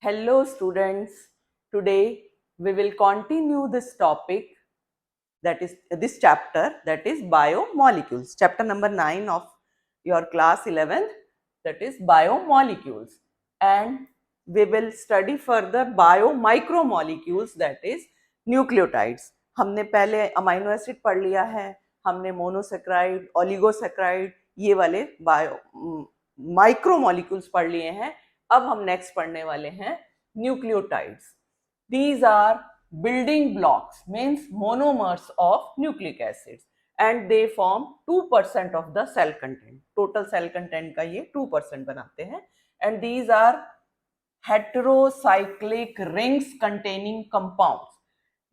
Hello students, today we will continue this topic, that is this chapter, that is biomolecules, chapter number 9 of your class 11th, that is biomolecules, and we will study further biomicromolecules, that is nucleotides. हमने पहले amino acid पढ़ लिया है, हमने monosaccharide, oligosaccharide, ये वाले micromolecules पढ़ लिए हैं. अब हम नेक्स्ट पढ़ने वाले हैं nucleotides. These are building blocks, means monomers of nucleic acids, and they form 2% of the cell content. Total cell content का ये 2% बनाते हैं. And these are heterocyclic rings containing compounds.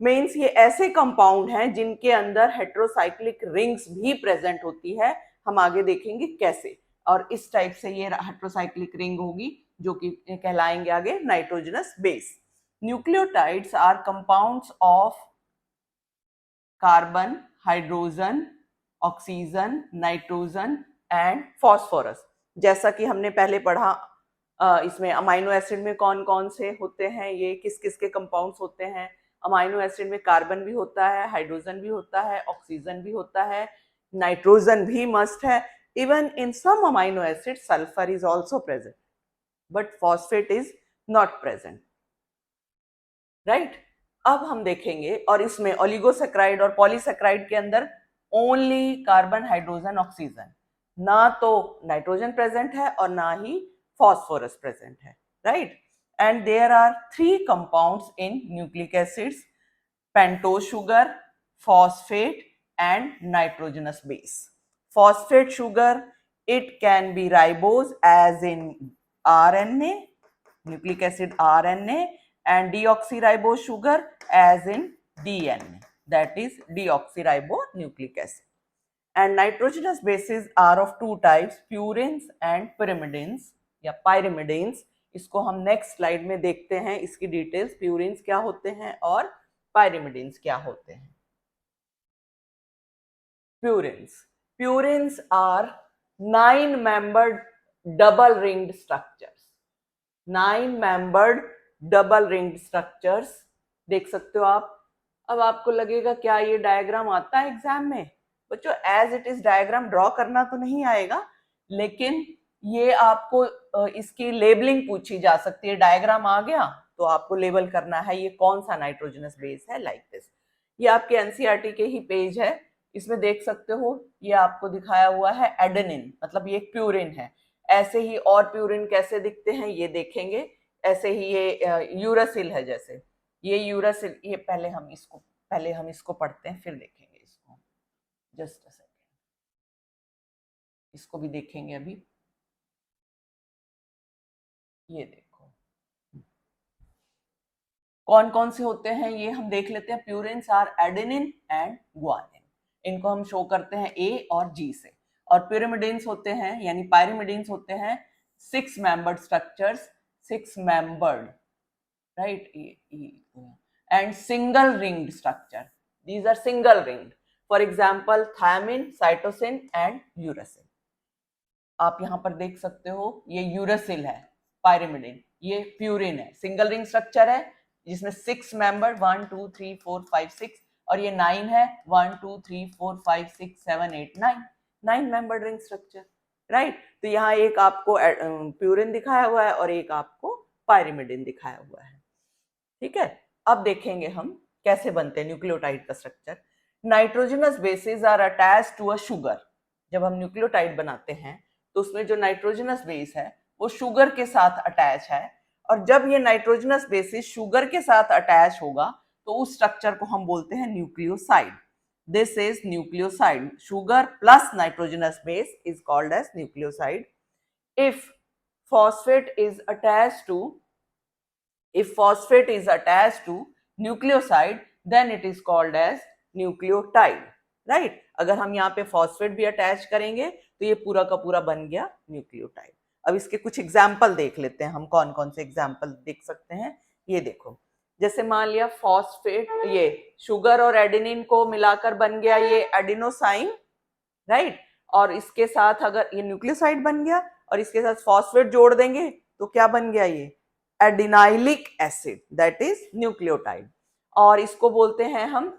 Means ये ऐसे कंपाउंड हैं जिनके अंदर हेटेरोसाइक्लिक रिंग्स भी प्रेजेंट होती है. हम आगे देखेंगे कैसे. और इस टाइप से ये हेटेरोसाइक्लिक रिंग होगी जो कि कहलाएंगे आगे nitrogenous base. Nucleotides are compounds of carbon, hydrogen, oxygen, nitrogen and phosphorus. जैसा कि हमने पहले पढ़ा, इसमें अमाइनो एसिड में कौन कौन से होते हैं, ये किस किस के कंपाउंड्स होते हैं. अमाइनो एसिड में कार्बन भी होता है, हाइड्रोजन भी होता है, ऑक्सीजन भी होता है, नाइट्रोजन भी मस्ट है. Even in some amino acid sulphur is also present, but phosphate is not present. Right. अब हम देखेंगे, और इसमें ओलिगोसेक्राइड और पॉलीसेक्राइड के अंदर ओनली कार्बन, हाइड्रोजन, ऑक्सीजन, ना तो नाइट्रोजन प्रेजेंट है और ना ही फॉस्फोरस प्रेजेंट है. Right. And there are 3 compounds in nucleic acids: pentose sugar, phosphate and nitrogenous base. Phosphate sugar, it can be ribose as in RNA, nucleic acid RNA, and deoxyribose sugar as in DNA, that is deoxyribonucleic acid. And nitrogenous bases are of 2 types, purines and pyrimidines या pyrimidines. इसको हम next slide में देखते हैं, इसकी details, purines क्या होते हैं और pyrimidines क्या होते हैं. Purines are 9-membered double ringed structures. 9-membered double ringed structures देख सकते हो आप. अब आपको लगेगा क्या ये डायग्राम आता है एग्जाम में? बच्चों, as it is diagram draw करना तो नहीं आएगा, लेकिन ये आपको इसकी लेबलिंग पूछी जा सकती है. डायग्राम आ गया तो आपको लेबल करना है ये कौन सा नाइट्रोजनस बेस है, लाइक दिस. ये आपके एनसीईआरटी के ही पेज है, इसमें देख सकते हो ये आपको दिखाया हुआ है एडेनिन, मतलब ये एक प्यूरिन है. ऐसे ही और प्यूरिन कैसे दिखते हैं ये देखेंगे. ऐसे ही ये यूरासिल है, जैसे ये यूरासिल, ये पहले हम इसको पढ़ते हैं फिर देखेंगे इसको. जस्ट अ सेकेंड, इसको भी देखेंगे अभी. ये देखो कौन कौन से होते हैं ये हम देख लेते हैं. Purines are adenine and guanine. इनको हम शो करते हैं ए और जी से. और pyrimidines होते हैं, यानी pyrimidines होते हैं 6-membered structures, 6-membered, right, and single ringed structure. These are single ringed. For example, thymine, cytosine and uracil. आप यहाँ पर देख सकते हो ये यूरासिल है, pyrimidine, ये प्यूरिन है, सिंगल रिंग स्ट्रक्चर है जिसमें 6 मेंबर 1 2 3 4 5 6 और ये 9 है 1 2 3 4 5 6 7 8 9 मेंबर रिंग स्ट्रक्चर. राइट. तो यहाँ एक आपको प्यूरिन दिखाया हुआ है और एक आपको पायरिमिडिन दिखाया हुआ है. ठीक है. अब देखेंगे हम कैसे बनते हैं न्यूक्लियोटाइड का structure. Nitrogenous bases are attached to a sugar. जब हम न्यूक्लियोटाइड बनाते हैं तो उसमें जो नाइट्रोजनस बेस है वो शुगर के साथ अटैच है, और जब ये नाइट्रोजनस बेसिस शुगर के साथ अटैच होगा तो उस स्ट्रक्चर को हम बोलते हैं nucleoside. This is nucleoside. Sugar plus nitrogenous base is called as nucleoside. If phosphate is attached to nucleoside, then it is called as nucleotide. Right? अगर हम यहाँ पे phosphate भी अटैच करेंगे तो ये पूरा का पूरा बन गया न्यूक्लियोटाइड. अब इसके कुछ एग्जाम्पल देख लेते हैं हम. कौन कौन से एग्जाम्पल देख सकते हैं ये देखो. जैसे मान लिया फॉस्फेट, ये शुगर और एडेनिन को मिलाकर बन गया ये एडिनोसाइन. राइट. और इसके साथ अगर ये न्यूक्लियोसाइड बन गया और इसके साथ फॉस्फेट जोड़ देंगे तो क्या बन गया ये adenylic acid that is nucleotide. और इसको बोलते हैं हम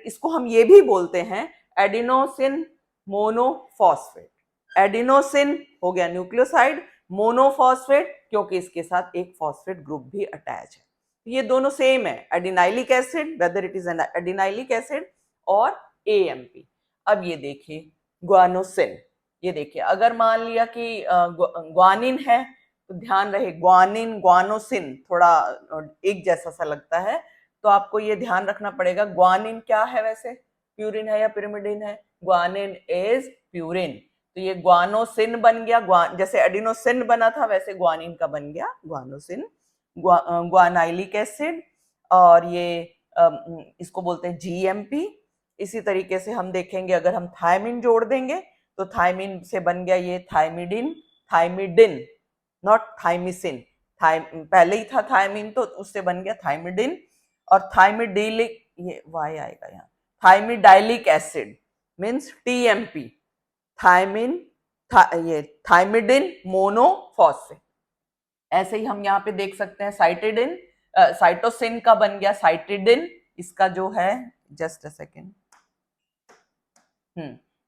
इसको हम ये भी बोलते हैं एडिनोसिन मोनोफॉस्फेट। एडिनोसिन हो गया न्यूक्लियोसाइड, मोनोफॉस्फेट क्योंकि इसके साथ एक फॉस्फेट ग्रुप भी अटैच है। ये दोनों सेम है, adenylic acid, whether it is an adenylic acid और एएमपी। अब ये देखिए ग्वानोसिन, ये देखिए अगर मान लिया कि ग्वानिन है तो ध्यान रहे ग्वानिन ग्वानोसिन थोड़ा एक जैसा सा लगता है, तो आपको ये ध्यान रखना पड़ेगा ग्वानिन क्या है, वैसे प्यूरिन है या पिरिमिडिन है? Guanine is purine. तो ये ग्वानोसिन बन गया, जैसे एडिनोसिन बना था वैसे ग्वानिन का बन गया ग्वानोसिन, ग्वानाइलिक एसिड। और ये इसको बोलते हैं जीएमपी। इसी तरीके से हम देखेंगे अगर हम थायमिन जोड़ देंगे तो थायमिन से बन गया ये थायमिडिन, थायमिडिन नॉट थाइमिसिन, पहले ही था थायमिन तो उससे बन गया थायमिडिन। और थायमिडिलिक, ये वाई आएगा यहाँ, थायमिडाइलिक एसिड मीन्स टीएमपी, थायमिन ये थायमिडिन मोनोफॉस्फेट। ऐसे ही हम यहाँ पे देख सकते हैं साइटिडिन, साइटोसिन का बन गया साइटिडिन, इसका जो है जस्ट अ सेकेंड,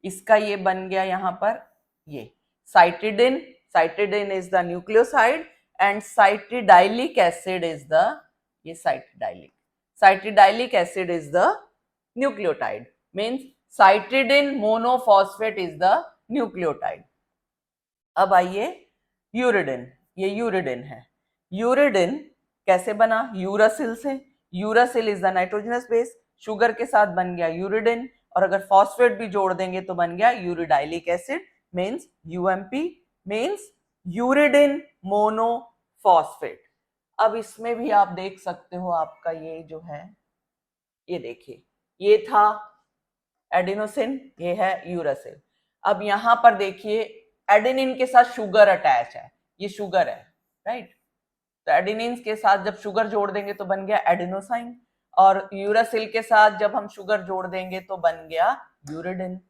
इसका ये बन गया यहाँ पर ये cytidine, cytidine is the nucleoside and cytidylic acid is the, ये cytidylic acid is the nucleotide, means cytidine monophosphate is the nucleotide. अब आइए यूरिडिन, ये यूरिडिन है। यूरिडिन कैसे बना? यूरासिल से। Uracil is the nitrogenous base, sugar के साथ बन गया यूरिडिन, और अगर फॉस्फेट भी जोड़ देंगे तो बन गया uridylic acid means UMP, means uridine monophosphate. अब इसमें भी आप देख सकते हो आपका ये जो है, ये देखिए ये था एडिनोसिन, ये है यूरासिल। अब यहां पर देखिए एडेनिन के साथ शुगर अटैच है, ये शुगर है राइट। तो एडेनिन के साथ जब शुगर जोड़ देंगे तो बन गया एडिनोसाइन, और यूरासिल के साथ जब हम शुगर जोड़ देंगे तो बन गया यूरिडिन।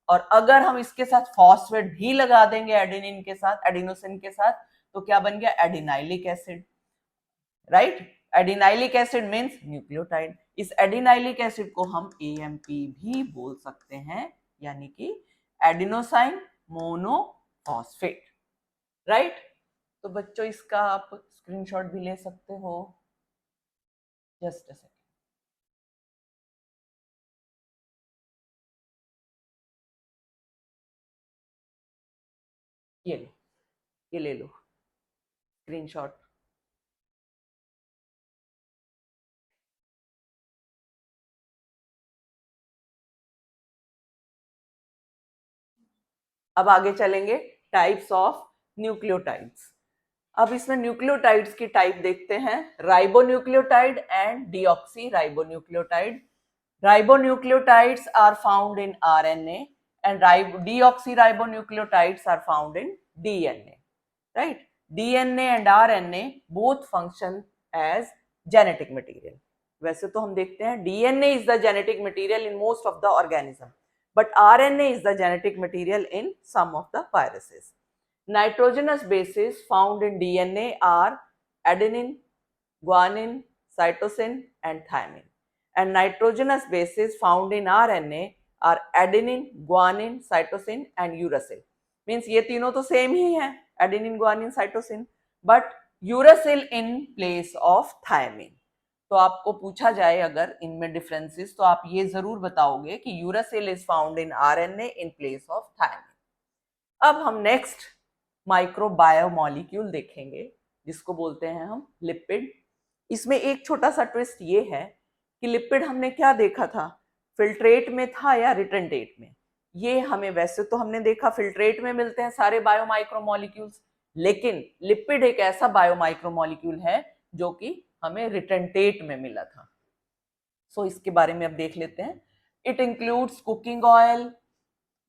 और अगर हम इसके साथ फॉस्फेट भी लगा देंगे एडेनिन के साथ, एडिनोसिन के साथ, तो क्या बन गया? Adenylic acid right. Adenylic acid means nucleotide. इस एडिनाइलिक एसिड को हम एएमपी भी बोल सकते हैं, यानी कि एडिनोसाइन मोनोफॉस्फेट राइट। तो बच्चों इसका आप स्क्रीनशॉट भी ले सकते हो, जस्ट अ सेकेंड। ये लो, ये ले लो स्क्रीनशॉट। अब आगे चलेंगे टाइप्स ऑफ न्यूक्लियोटाइड्स। अब इसमें न्यूक्लियोटाइड्स की टाइप देखते हैं, ribonucleotide and deoxy ribonucleotide. Ribonucleotides are found in RNA and deoxyribonucleotides are found in DNA, right? DNA and RNA both function as genetic material. वैसे तो हम देखते हैं DNA is the genetic material in most of the organism, but RNA is the genetic material in some of the viruses. Nitrogenous bases found in DNA are adenine, guanine, cytosine, and thymine. And nitrogenous bases found in RNA are adenine, guanine, cytosine, and uracil. Means ये तीनों तो same ही है, adenine, guanine, cytosine, but uracil in place of thymine. तो आपको पूछा जाए अगर इनमें डिफरेंसेस तो आप ये जरूर बताओगे कि uracil is found in RNA in place of thymine. अब हम नेक्स्ट माइक्रोबायोमोलिक्यूल देखेंगे जिसको बोलते हैं हम लिपिड। इसमें एक छोटा सा ट्विस्ट ये है कि लिपिड हमने क्या देखा था, फिल्ट्रेट में था या रिटेंटेट में। ये हमें वैसे तो हमने देखा फिल्ट्रेट में मिलते हैं सारे बायोमाइक्रोमोलिक्यूल्स, लेकिन लिपिड एक ऐसा बायोमाइक्रोमोलिक्यूल है जो कि हमें रिटेंटेट में मिला था। सो इसके बारे में अब देख लेते हैं। It includes cooking oil,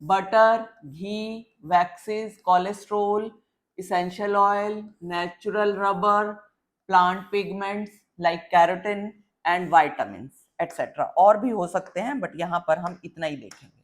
butter, ghee, waxes, cholesterol, essential oil, natural rubber, plant pigments like keratin and vitamins etc. और भी हो सकते हैं बट यहाँ पर हम इतना ही देखेंगे।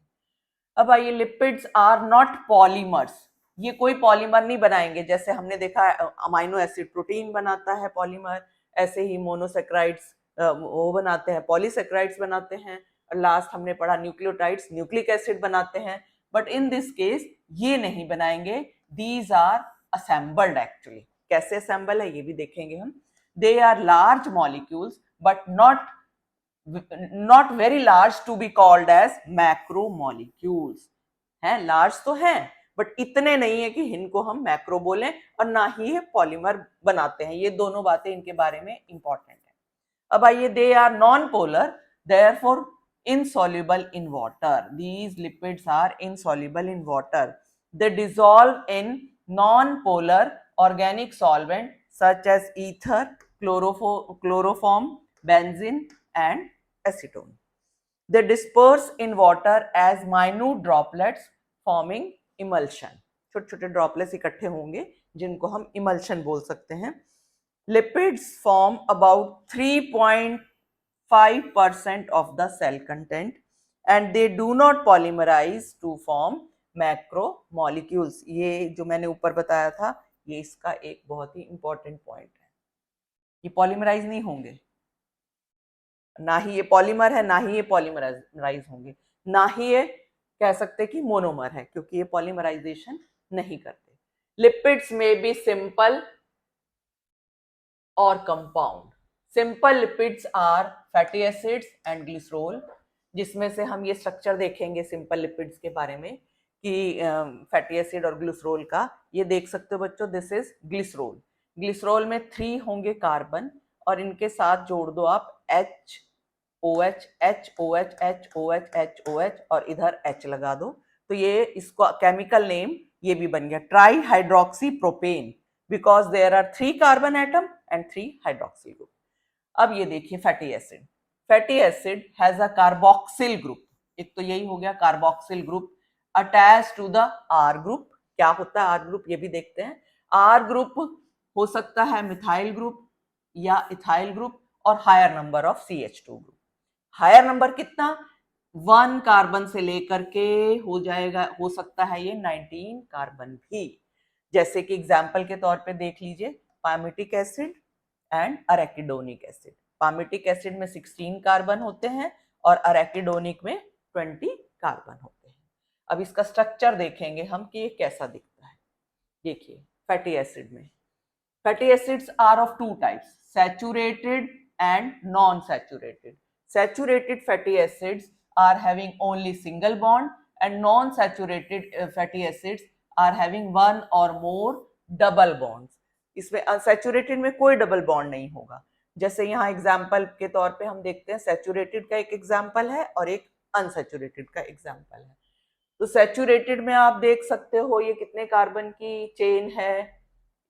अब आइए, लिपिड्स आर नॉट पॉलीमर्स। ये कोई पॉलीमर नहीं बनाएंगे। जैसे हमने देखा अमाइनो एसिड प्रोटीन बनाता है पॉलीमर, ऐसे ही मोनोसेक्राइड्स वो बनाते हैं, पॉलीसेक्राइड्स बनाते हैं, और लास्ट हमने पढ़ा न्यूक्लियोटाइड्स न्यूक्लिक एसिड बनाते हैं। बट इन दिस केस ये नहीं बनाएंगे, दीज आर असेंबल्ड एक्चुअली। कैसे असेंबल है ये भी देखेंगे हम। They are large molecules but not very large to be called as macro molecules. हैं, लार्ज तो हैं बट इतने नहीं है कि इनको हम मैक्रो बोलें, और ना ही ये पॉलीमर बनाते हैं। ये दोनों बातें इनके बारे में इंपॉर्टेंट है। अब आइए, they are non polar, therefore insoluble in water. These lipids are insoluble in water. They dissolve in non-polar organic solvent such as ether, chloroform, benzene and acetone. They disperse in water as minute droplets forming emulsion. छोटे छोटे droplets इकट्ठे होंगे जिनको हम emulsion बोल सकते हैं। Lipids form about 3.5% of the cell content and they do not polymerize to form macromolecules. ये जो मैंने ऊपर बताया था ये इसका एक बहुत ही इंपॉर्टेंट पॉइंट है। ये पॉलीमराइज नहीं होंगे, ना ही ये पॉलीमर है ना ही ये पॉलीमराइज होंगे, ना ही ये कह सकते कि मोनोमर है, क्योंकि ये पॉलीमराइजेशन नहीं करते। लिपिड्स में बी सिंपल और compound. Simple lipids are fatty acids and glycerol, जिसमें से हम ये स्ट्रक्चर देखेंगे सिंपल लिपिड्स के बारे में कि फैटी एसिड और ग्लिसरॉल का। ये देख सकते हो बच्चों, दिस इज ग्लिसरॉल। ग्लिसरॉल में 3 होंगे कार्बन और इनके साथ जोड़ दो आप HOH HOH HOH HOH और इधर H लगा दो, तो ये इसको केमिकल नेम ये भी बन गया tri hydroxy propane, because there are 3 carbon atom and 3 hydroxyl group. अब ये देखिए fatty acid. Fatty acid has a carboxyl group, एक तो यही हो गया carboxyl group, attach to the R group. क्या होता है आर ग्रुप ये भी देखते हैं। आर ग्रुप हो सकता है मिथाइल ग्रुप या इथाइल ग्रुप और higher number of CH2 group. Higher number कितना, 1 कार्बन से लेकर के हो जाएगा, हो सकता है ये 19 कार्बन भी। जैसे कि एग्जाम्पल के तौर पे देख लीजिए palmitic acid and arachidonic acid. Palmitic acid में 16 कार्बन होते हैं और अरेकिडोनिक में 20 कार्बन होते हैं। अब इसका स्ट्रक्चर देखेंगे हम कि ये कैसा दिखता है। देखिए फैटी एसिड में, fatty acids are of 2 types, saturated and non saturated. Saturated fatty acids are having only single bond and non-saturated fatty acids are having one or more double bonds. इसमें अनसैचुरेटेड में कोई double bond नहीं होगा। जैसे यहाँ example के तौर पे हम देखते हैं, सैचुरेटेड का एक एग्जाम्पल है और एक अनसैचुरेटेड का एग्जाम्पल है। तो सैचुरेटेड में आप देख सकते हो ये कितने कार्बन की चेन है,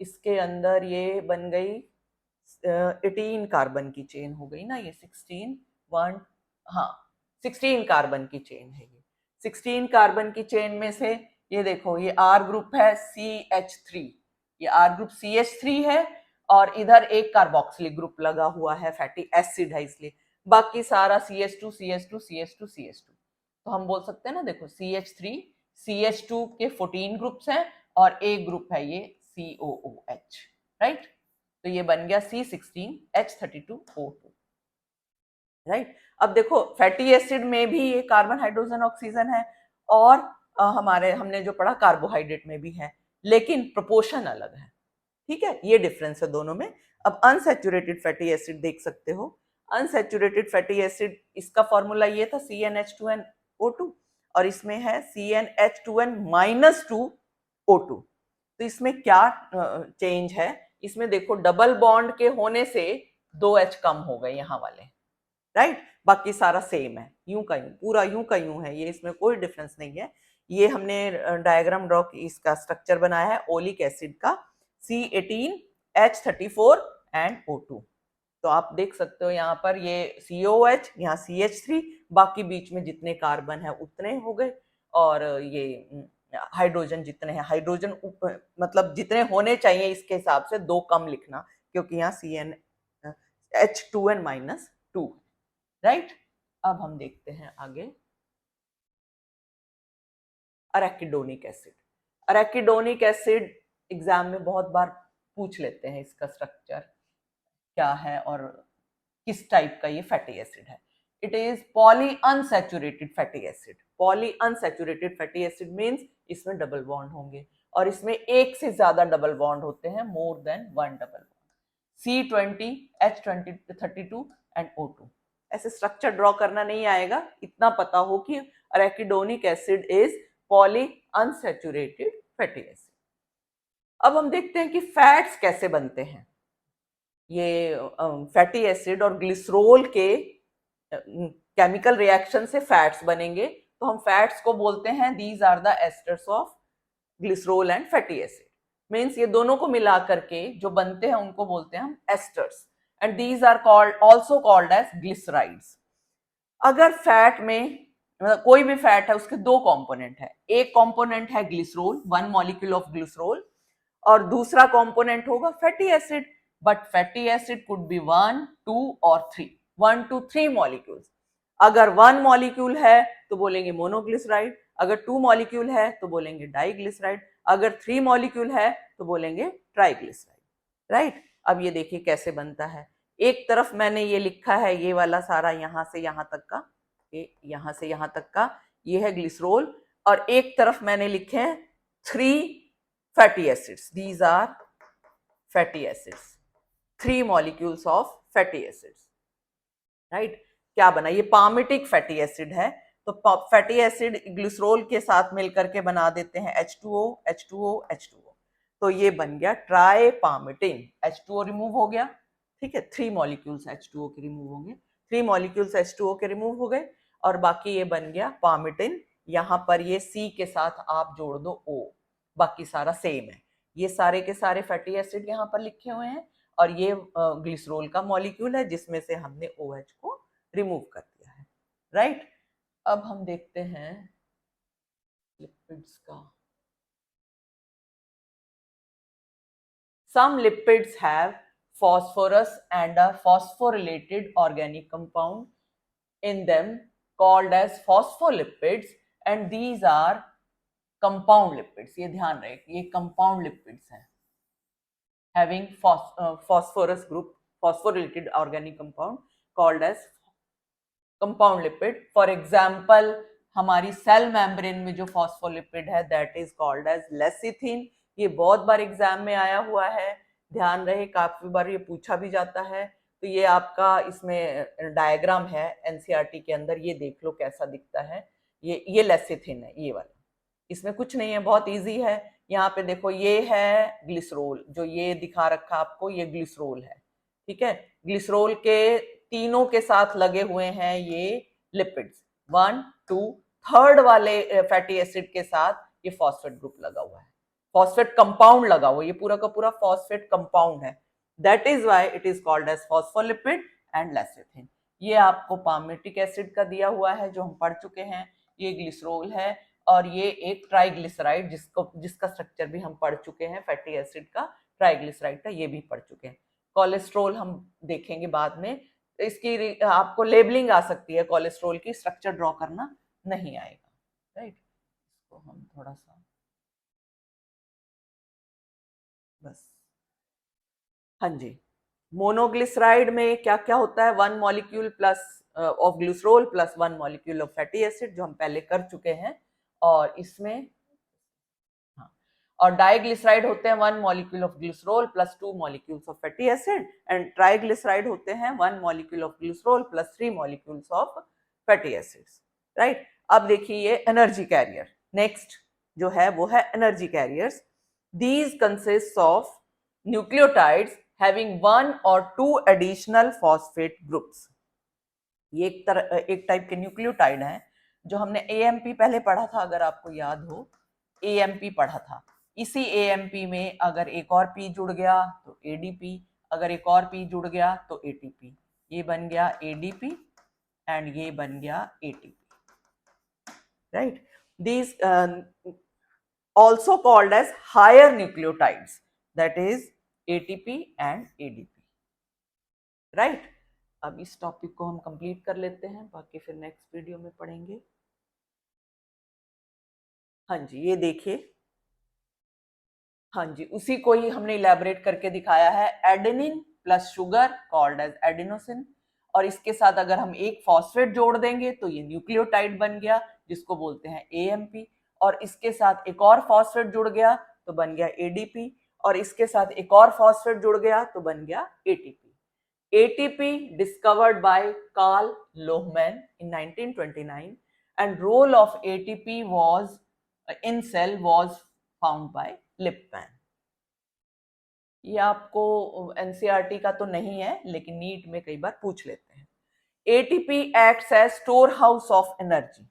इसके अंदर ये बन गई 18 कार्बन की चेन हो गई ना, ये 16 कार्बन की चेन है। ये 16 कार्बन की चेन में से ये देखो ये आर ग्रुप है CH3, ये आर ग्रुप CH3 है और इधर एक कार्बोक्सिलिक ग्रुप लगा हुआ है, फैटी एसिड है इसलिए। बाकी सारा CH2 CH2 CH2 CH2। तो हम बोल सकते हैं ना, देखो CH3 CH2 के 14 ग्रुप्स हैं और एक ग्रुप है ये COOH, राइट। तो ये बन गया C16H32O2, राइट। अब देखो फैटी एसिड में भी ये कार्बन हाइड्रोजन ऑक्सीजन है और हमने जो पढ़ा कार्बोहाइड्रेट में भी है, लेकिन प्रोपोर्शन अलग है, ठीक है, ये डिफरेंस है दोनों में। अब अनसैचुरेटेड फैटी एसिड देख सकते हो। अनसैचुरेटेड फैटी एसिड इसका फॉर्मूला ये था CnH2nO2 और इसमें है CnH2n-2O2। तो इसमें क्या चेंज है, इसमें देखो डबल बॉन्ड के होने से 2H कम हो गए यहाँ वाले, राइट। बाकी सारा सेम है, यूं का यूं, पूरा यूं का यूं है, ये इसमें कोई डिफरेंस नहीं है। ये हमने डायग्राम ड्रॉ की, इसका स्ट्रक्चर बनाया है ओलिक एसिड का, C18H34 एंड O2। तो आप देख सकते हो यहाँ पर ये COH, यहाँ CH3, बाकी बीच में जितने कार्बन है उतने हो गए, और ये हाइड्रोजन जितने हैं, हाइड्रोजन मतलब जितने होने चाहिए इसके हिसाब से 2 कम लिखना, क्योंकि यहाँ CnH2n-2, राइट। अब हम देखते हैं आगे arachidonic acid. Arachidonic acid exam में बहुत बार पूछ लेते हैं इसका स्ट्रक्चर क्या है और किस टाइप का ये फैटी एसिड है। It is poly unsaturated fatty acid. Poly unsaturated fatty acid means इसमें डबल बॉन्ड होंगे और इसमें एक से ज्यादा डबल बॉन्ड होते हैं, more than one double bond. C20, H32 and O2। ऐसे स्ट्रक्चर ड्रॉ करना नहीं आएगा, इतना पता हो कि arachidonic acid is poly unsaturated fatty acid. अब हम देखते हैं कि फैट्स कैसे बनते हैं। ये फैटी एसिड और ग्लिसरोल के केमिकल रिएक्शन से फैट्स बनेंगे, तो हम फैट्स को बोलते हैं these are the esters of glycerol and fatty acid. Means ये दोनों को मिला करके जो बनते हैं उनको बोलते हैं हम esters, and these are called also called as glycerides. अगर फैट में मतलब कोई भी फैट है उसके दो कंपोनेंट है, एक कंपोनेंट है glycerol, one molecule of glycerol, और दूसरा कंपोनेंट होगा fatty acid. But fatty acid could be 1, 2 और 3, 1 to 3 मॉलिक्यूल्स। अगर 1 मॉलिक्यूल है तो बोलेंगे मोनोग्लिसराइड, अगर 2 मॉलिक्यूल है तो बोलेंगे डाइग्लिसराइड, अगर 3 मॉलिक्यूल है तो बोलेंगे ट्राइग्लिसराइड। राइट। अब ये देखिए कैसे बनता है। एक तरफ मैंने ये लिखा है, ये वाला सारा यहां से यहां तक का, यहां से यहां तक का ये है ग्लिसरोल, और एक तरफ मैंने लिखे हैं 3 fatty acids. These are fatty acids. 3 molecules of fatty acids. Right? क्या बना, ये पामिटिक फैटी एसिड है, तो फैटी एसिड ग्लिसरोल के साथ मिलकर के बना देते हैं H2O, H2O, H2O, तो ये बन गया ट्राइपामिटिन। H2O रिमूव हो गया, ठीक है, 3 मॉलिक्यूल्स H2O के रिमूव होंगे, 3 मॉलिक्यूल्स H2O के रिमूव हो गए, और बाकी ये बन गया पामिटिन। यहाँ पर ये C के साथ आप जोड़ दो O, बाकी सारा सेम है। ये सारे के सारे फैटी एसिड यहाँ पर लिखे हुए हैं, और ये ग्लिसरोल का मॉलिक्यूल है जिसमें से हमने OH को रिमूव कर दिया है। राइट। अब हम देखते हैं लिपिड्स का। Some lipids have phosphorus and a phosphorylated organic compound in them called as phospholipids, and these are compound lipids. ये ध्यान रहे, ये compound lipids हैं, having phosphorus group, phosphorylated organic compound called as compound lipid. For example, हमारी cell membrane में जो phospholipid है that is called as lecithin. ये बहुत बार एग्जाम में आया हुआ है, ध्यान रहे, काफी बार ये पूछा भी जाता है। तो ये आपका इसमें डायग्राम है एनसीईआरटी के अंदर, ये देख लो कैसा दिखता है। ये लेसिथिन है, ये वाला, इसमें कुछ नहीं है, बहुत इजी है। यहाँ पे देखो ये है ग्लिसरोल, जो ये दिखा रखा आपको ये ग्लिसरोल है, ठीक है। ग्लिसरोल के तीनों के साथ लगे हुए हैं ये लिपिड्स, 1, 2, थर्ड वाले फैटी एसिड के साथ ये फॉस्फेट ग्रुप लगा हुआ है, फॉस्फेट कंपाउंड लगा हुआ है, ये पूरा का पूरा फॉस्फेट कंपाउंड है। That is why it is called as phospholipid and lecithin. ये आपको पामिटिक एसिड का दिया हुआ है जो हम पढ़ चुके हैं, ये ग्लिसरोल है, और ये एक ट्राइग्लिसराइड जिसका स्ट्रक्चर भी हम पढ़ चुके हैं, फैटी एसिड का, ट्राइग्लिसराइड का ये भी पढ़ चुके हैं। कोलेस्ट्रॉल हम देखेंगे बाद में, इसकी आपको लेबलिंग आ सकती है, कोलेस्ट्रॉल की स्ट्रक्चर ड्रॉ करना नहीं आएगा। राइट, इसको हम थोड़ा सा बस, हाँ जी। मोनोग्लिसराइड में क्या क्या होता है, 1 molecule plus of glycerol plus 1 molecule of fatty acid, जो हम पहले कर चुके हैं। और इसमें हाँ, और डाइग्लिसराइड होते हैं 1 molecule of glycerol plus 2 molecules of fatty acid, and triglyceride होते हैं 1 molecule of glycerol plus 3 molecules of fatty acids. Right. अब देखिए ये एनर्जी कैरियर, नेक्स्ट जो है वो है energy carriers. These consist of nucleotides having 1 or 2 additional phosphate groups. ये एक टाइप के न्यूक्लियोटाइड हैं जो हमने एएमपी पहले पढ़ा था, अगर आपको याद हो, एएमपी पढ़ा था। इसी एएमपी में अगर एक और पी जुड़ गया तो एडीपी, अगर एक और पी जुड़ गया तो एटीपी, ये बन गया एडीपी एंड ये बन गया ATP. Right. These also called as higher nucleotides, that is ATP and ADP. Right? अब इस टॉपिक को हम कंप्लीट कर लेते हैं, बाकी फिर नेक्स्ट वीडियो में पढ़ेंगे। हाँ जी, ये देखिए हाँ जी, उसी को ही हमने इलेबोरेट करके दिखाया है। Adenine plus sugar called as adenosine, और इसके साथ अगर हम एक फॉस्फेट जोड़ देंगे तो ये न्यूक्लियोटाइड बन गया जिसको बोलते हैं एएमपी, और इसके साथ एक और फॉस्फेट जुड़ गया तो बन गया एडीपी, और इसके साथ एक और फॉस्फेट जुड़ गया तो बन गया ATP. ATP discovered by Karl Lohmann in 1929 and role of ATP was in cell was found by Lipman. ये आपको एनसीईआरटी का तो नहीं है लेकिन नीट में कई बार पूछ लेते हैं। ATP acts as store house of energy.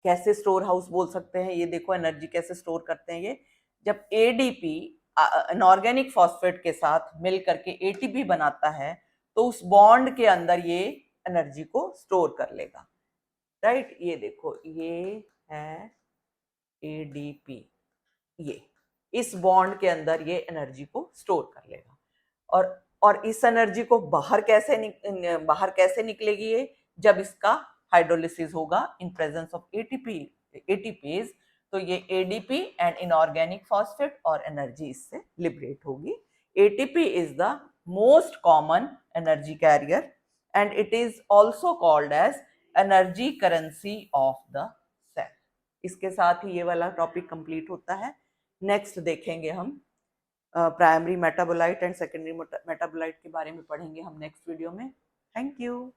कैसे स्टोर हाउस बोल सकते हैं, ये देखो एनर्जी कैसे स्टोर करते हैं ये, जब एडीपी इनऑर्गेनिक फॉस्फेट के साथ मिल करके एटीपी बनाता है तो उस बॉन्ड के अंदर ये एनर्जी को स्टोर कर लेगा, राइट। ये देखो ये है एडीपी, ये इस बॉन्ड के अंदर ये एनर्जी को स्टोर कर लेगा, और इस एनर्जी को बाहर कैसे निकलेगी ये, जब इसका हाइड्रोलिसिस होगा इन प्रेजेंस ऑफ एटीपीज, तो ये एडीपी एंड इनऑर्गेनिक फॉस्फेट और एनर्जी इससे लिबरेट होगी। ATP is the most common energy carrier and it is also called as energy currency of the cell. इसके साथ ही ये वाला टॉपिक कंप्लीट होता है। नेक्स्ट देखेंगे हम primary metabolite and secondary metabolite के बारे में पढ़ेंगे हम नेक्स्ट वीडियो में। Thank you.